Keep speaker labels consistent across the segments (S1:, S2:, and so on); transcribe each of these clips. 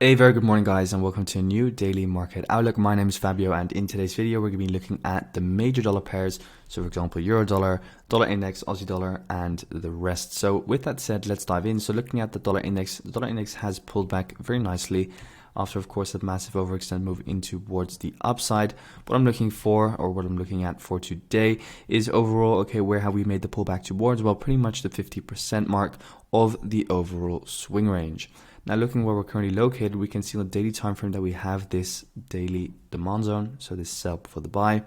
S1: A very good morning guys, and welcome to a new daily market outlook. My name is Fabio, and in today's video we're going to be looking at the major dollar pairs. So for example, euro dollar, dollar index, Aussie dollar, and the rest. So with that said, let's dive in. So looking at the dollar index has pulled back very nicely after, of course, that massive overextend move in towards the upside. What I'm looking for, or what I'm looking at for today, is overall, okay, where have we made the pullback towards? Well, pretty much the 50% mark of the overall swing range. Now looking where we're currently located, we can see on the daily time frame that we have this daily demand zone, so this sell before the buy,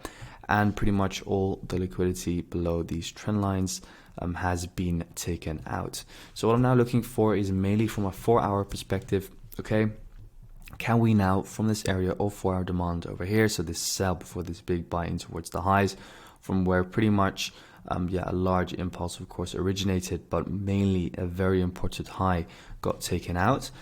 S1: and pretty much all the liquidity below these trend lines has been taken out. So what I'm now looking for is mainly from a 4-hour perspective. Okay, can we now, from this area of 4-hour demand over here, so this sell before this big buy in towards the highs, from where pretty much a large impulse of course originated, but mainly a very important high got taken out.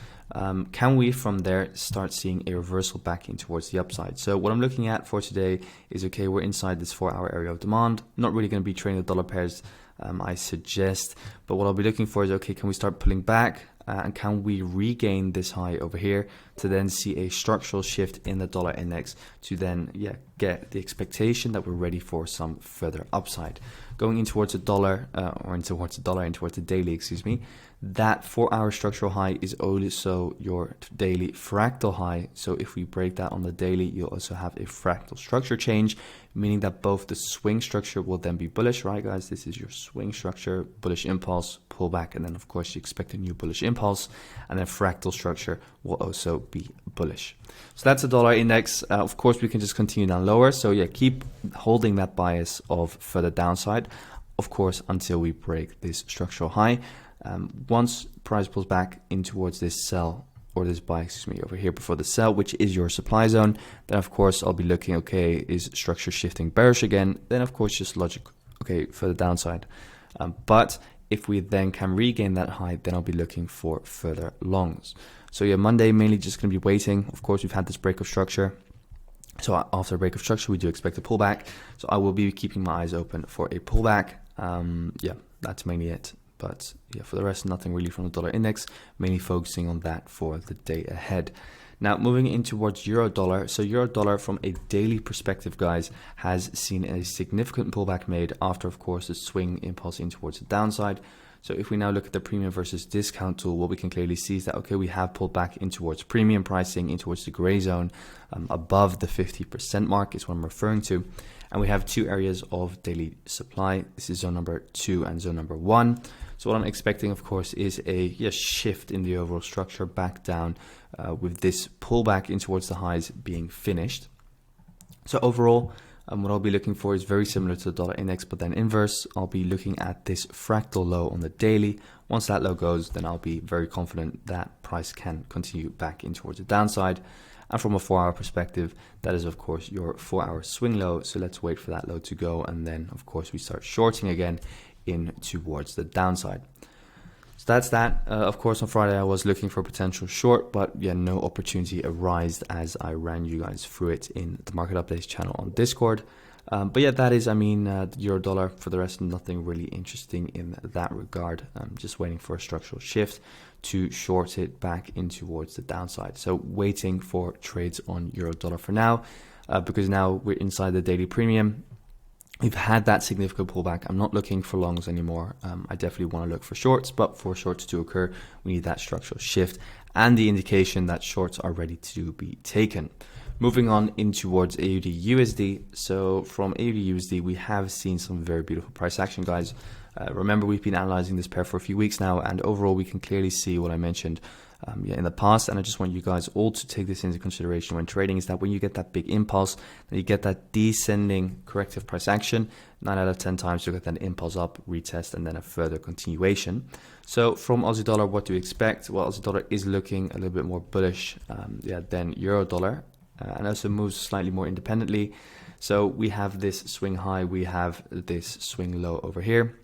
S1: Can we from there start seeing a reversal back in towards the upside? So what I'm looking at for today is, okay, we're inside this 4-hour area of demand. Not really going to be trading the dollar pairs, I suggest, but what I'll be looking for is, okay, can we start pulling back? And can we regain this high over here to then see a structural shift in the dollar index to then get the expectation that we're ready for some further upside going in towards the dollar, in towards the daily, excuse me. That 4-hour structural high is also your daily fractal high. So if we break that on the daily, you'll also have a fractal structure change, meaning that both the swing structure will then be bullish, right guys? This is your swing structure, bullish impulse, pullback, and then of course you expect a new bullish impulse, and then fractal structure will also be bullish. So that's the dollar index. Of course we can just continue down lower, so keep holding that bias of further downside, of course, until we break this structural high. Once price pulls back in towards this sell, or this buy, excuse me, over here before the sell, which is your supply zone, then of course I'll be looking, okay, is structure shifting bearish again? Then of course just logic, okay, for the downside. But if we then can regain that high, then I'll be looking for further longs. So Monday mainly just going to be waiting. Of course, we've had this break of structure. So after a break of structure, we do expect a pullback. So I will be keeping my eyes open for a pullback. That's mainly it. But for the rest, nothing really from the dollar index, mainly focusing on that for the day ahead. Now, moving in towards euro dollar. So euro dollar from a daily perspective, guys, has seen a significant pullback made after, of course, the swing impulse in towards the downside. So if we now look at the premium versus discount tool, what we can clearly see is that, okay, we have pulled back in towards premium pricing, in towards the gray zone, above the 50% mark is what I'm referring to. And we have two areas of daily supply. This is zone number 2 and zone number 1. So what I'm expecting, of course, is a shift in the overall structure back down with this pullback in towards the highs being finished. So overall, what I'll be looking for is very similar to the dollar index, but then inverse. I'll be looking at this fractal low on the daily. Once that low goes, then I'll be very confident that price can continue back in towards the downside. And from a 4-hour perspective, that is of course your 4-hour swing low. So let's wait for that low to go, and then of course we start shorting again in towards the downside. So that's that. Of course, on Friday I was looking for a potential short, but no opportunity arose as I ran you guys through it in the market updates channel on Discord. But that is, the euro dollar. For the rest, nothing really interesting in that regard. I'm just waiting for a structural shift to short it back in towards the downside. So waiting for trades on euro dollar for now, because now we're inside the daily premium. We've had that significant pullback. I'm not looking for longs anymore. I definitely want to look for shorts, but for shorts to occur, we need that structural shift and the indication that shorts are ready to be taken. Moving on in towards AUDUSD. So from AUDUSD, we have seen some very beautiful price action, guys. Remember, we've been analyzing this pair for a few weeks now, and overall, we can clearly see what I mentioned in the past, and I just want you guys all to take this into consideration when trading, is that when you get that big impulse, then you get that descending corrective price action. 9 out of 10 times you get that impulse up, retest, and then a further continuation. So from Aussie dollar, what do you expect? Well, Aussie dollar is looking a little bit more bullish than euro dollar, and also moves slightly more independently. So we have this swing high, we have this swing low over here.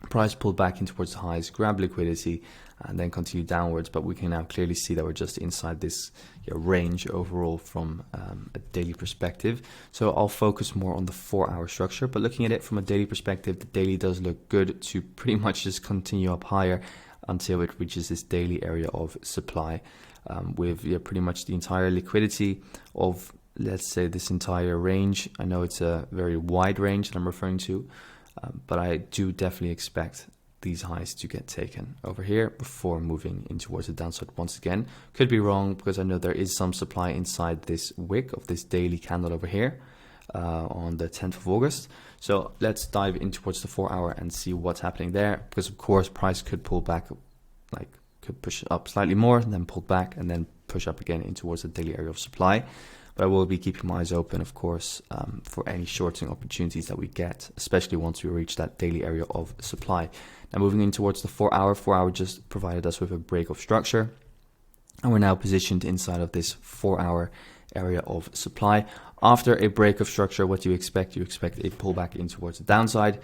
S1: Price pulled back in towards the highs, grab liquidity, and then continue downwards. But we can now clearly see that we're just inside this range overall from a daily perspective. So I'll focus more on the 4-hour structure. But looking at it from a daily perspective, the daily does look good to pretty much just continue up higher until it reaches this daily area of supply. with pretty much the entire liquidity of, let's say, this entire range. I know it's a very wide range that I'm referring to, but I do definitely expect these highs to get taken over here before moving in towards the downside once again. Could be wrong, because I know there is some supply inside this wick of this daily candle over here on the 10th of August. So let's dive in towards the 4 hour and see what's happening there, because of course price could pull back, like could push up slightly more, then pull back and then push up again in towards the daily area of supply. But I will be keeping my eyes open, of course, for any shorting opportunities that we get, especially once we reach that daily area of supply. Now moving in towards the 4 hour, 4 hour just provided us with a break of structure, and we're now positioned inside of this 4 hour area of supply. After a break of structure, what do you expect? You expect a pullback in towards the downside.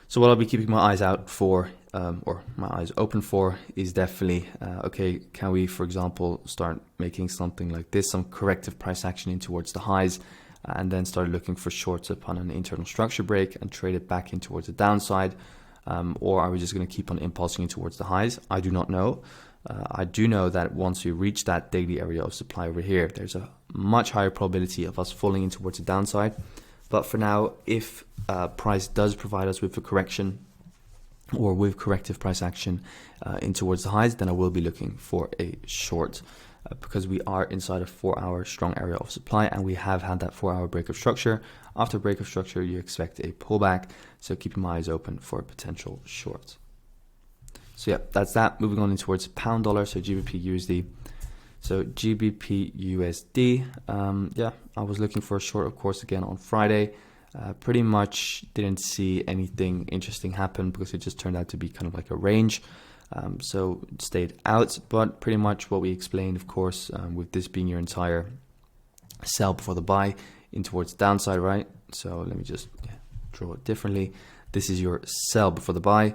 S1: So what I'll be keeping my eyes out for, or my eyes open for, is definitely, okay, can we, for example, start making something like this, some corrective price action in towards the highs, and then start looking for shorts upon an internal structure break and trade it back in towards the downside? Or are we just going to keep on impulsing in towards the highs? I do not know. I do know that once we reach that daily area of supply over here, there's a much higher probability of us falling in towards the downside. But for now, if price does provide us with a correction or with corrective price action in towards the highs, then I will be looking for a short, because we are inside a 4 hour strong area of supply, and we have had that 4 hour break of structure. After break of structure, you expect a pullback, so keeping my eyes open for a potential short. So yeah, that's that. Moving on in towards pound dollar, so GBPUSD. So GBPUSD, yeah, I was looking for a short, of course, again on Friday. Pretty much didn't see anything interesting happen, because it just turned out to be kind of like a range. So it stayed out, but pretty much what we explained, of course, with this being your entire sell before the buy in towards the downside, right? So let me just draw it differently. This is your sell before the buy.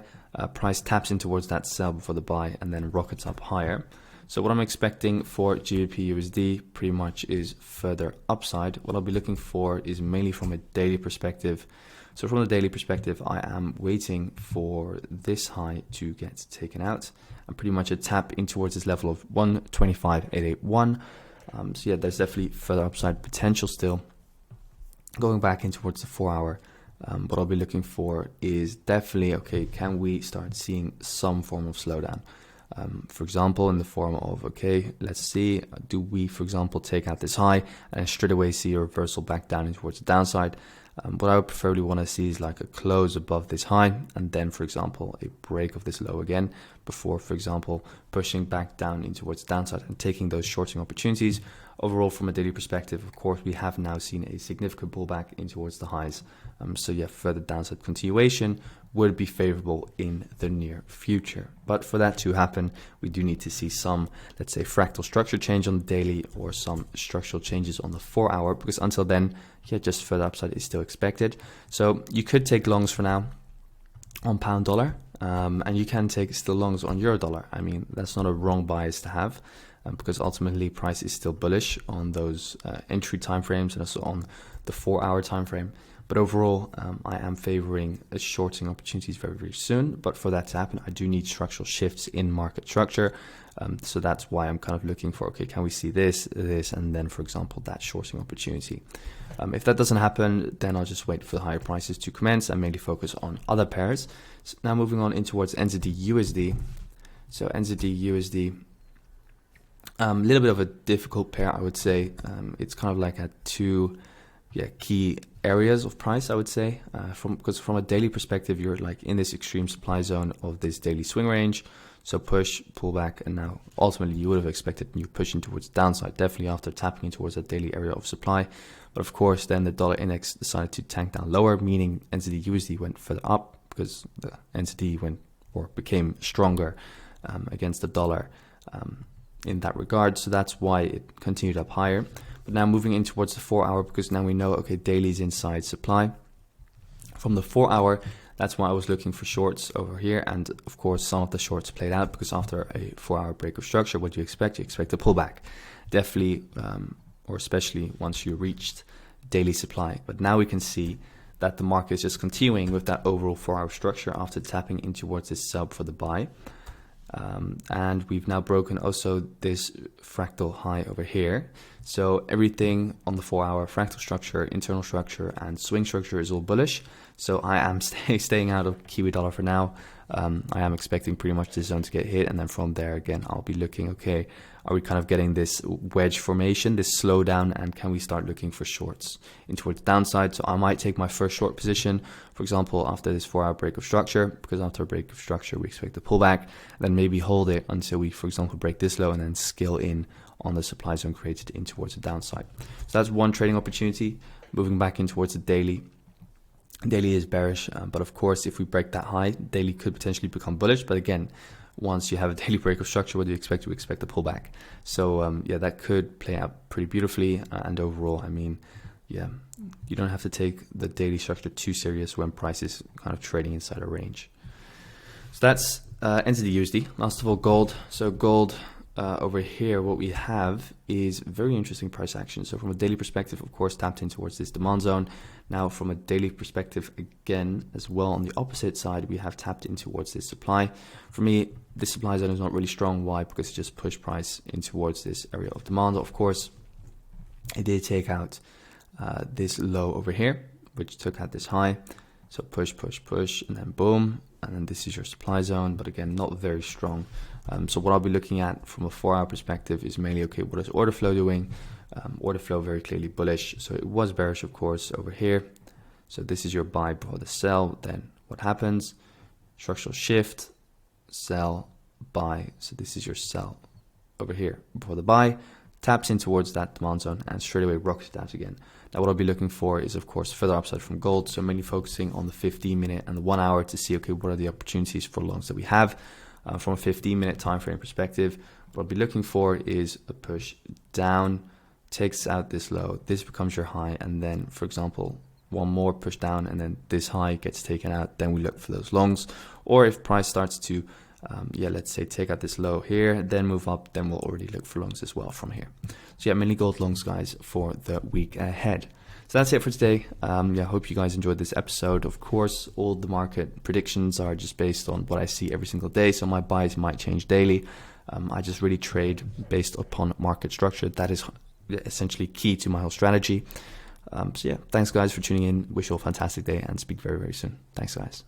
S1: Price taps in towards that sell before the buy and then rockets up higher. So what I'm expecting for GBPUSD pretty much is further upside. What I'll be looking for is mainly from a daily perspective. So from the daily perspective, I am waiting for this high to get taken out and pretty much a tap in towards this level of 125.881. So yeah, there's definitely further upside potential still. Going back in towards the 4 hour, what I'll be looking for is definitely, okay, can we start seeing some form of slowdown? For example, in the form of, okay, let's see, do we, for example, take out this high and straight away see a reversal back down in towards the downside? What I would preferably want to see is like a close above this high and then, for example, a break of this low again before, for example, pushing back down in towards the downside and taking those shorting opportunities. Overall, from a daily perspective, of course, we have now seen a significant pullback in towards the highs. So yeah, further downside continuation would be favorable in the near future. But for that to happen, we do need to see some, let's say, fractal structure change on the daily or some structural changes on the 4 hour, because until then, yeah, just further upside is still expected. So you could take longs for now on pound dollar, and you can take still longs on euro dollar. I mean, that's not a wrong bias to have, because ultimately price is still bullish on those entry timeframes and also on the 4 hour time frame. But overall, I am favoring shorting opportunities very, very soon. But for that to happen, I do need structural shifts in market structure. So that's why I'm kind of looking for, okay, can we see this, and then, for example, that shorting opportunity. If that doesn't happen, then I'll just wait for the higher prices to commence and mainly focus on other pairs. So now moving on in towards NZDUSD. So NZDUSD, a little bit of a difficult pair, I would say. It's kind of like at two key areas of price, I would say, because from a daily perspective, you're like in this extreme supply zone of this daily swing range. So push, pull back, and now ultimately you would have expected you pushing towards the downside, definitely after tapping in towards that daily area of supply. But of course, then the dollar index decided to tank down lower, meaning NZDUSD went further up because the NZD went or became stronger against the dollar in that regard. So that's why it continued up higher. But now moving in towards the 4 hour, because now we know, okay, daily is inside supply. From the 4 hour, that's why I was looking for shorts over here. And of course, some of the shorts played out, because after a 4 hour break of structure, what do you expect? You expect a pullback, definitely, or especially once you reached daily supply. But now we can see that the market is just continuing with that overall 4 hour structure after tapping in towards this sub for the buy. And we've now broken also this fractal high over here. So everything on the 4-hour fractal structure, internal structure, and swing structure is all bullish. So I am staying out of Kiwi dollar for now. I am expecting pretty much this zone to get hit, and then from there again I'll be looking, okay, are we kind of getting this wedge formation, this slowdown, and can we start looking for shorts in towards the downside? So I might take my first short position, for example, after this 4-hour break of structure, because after a break of structure we expect a pullback, then maybe hold it until we, for example, break this low and then scale in on the supply zone created in towards the downside. So that's one trading opportunity. Moving back in towards the daily. Daily is bearish, but of course, if we break that high, daily could potentially become bullish. But again, once you have a daily break of structure, what do you expect? You expect a pullback. So yeah, that could play out pretty beautifully. And overall, I mean, yeah, you don't have to take the daily structure too serious when price is kind of trading inside a range. So that's NZDUSD. Last of all, gold. So gold. Over here, what we have is very interesting price action. So from a daily perspective, of course, tapped in towards this demand zone. Now from a daily perspective, again, as well on the opposite side, we have tapped in towards this supply. For me, this supply zone is not really strong. Why? Because it just pushed price in towards this area of demand. Of course, it did take out this low over here, which took out this high. So push, push, push, and then boom. And then this is your supply zone, but again, not very strong. So what I'll be looking at from a 4-hour perspective is mainly, okay, what is order flow doing? Order flow very clearly bullish. So it was bearish, of course, over here. So this is your buy before the sell. Then what happens? Structural shift, sell, buy. So this is your sell over here before the buy. Taps in towards that demand zone and straight away rockets down again. Now what I'll be looking for is, of course, further upside from gold. So mainly focusing on the 15-minute and the 1 hour to see, okay, what are the opportunities for longs that we have. From a 15-minute time frame perspective, what I'll be looking for is a push down, takes out this low, this becomes your high, and then, for example, one more push down, and then this high gets taken out, then we look for those longs. Or if price starts to, let's say take out this low here, then move up, then we'll already look for longs as well from here. So yeah, mainly gold longs, guys, for the week ahead. So that's it for today. Hope you guys enjoyed this episode. Of course, all the market predictions are just based on what I see every single day. So my buys might change daily. I just really trade based upon market structure. That is essentially key to my whole strategy. So yeah, thanks guys for tuning in. Wish you all a fantastic day and speak very, very soon. Thanks guys.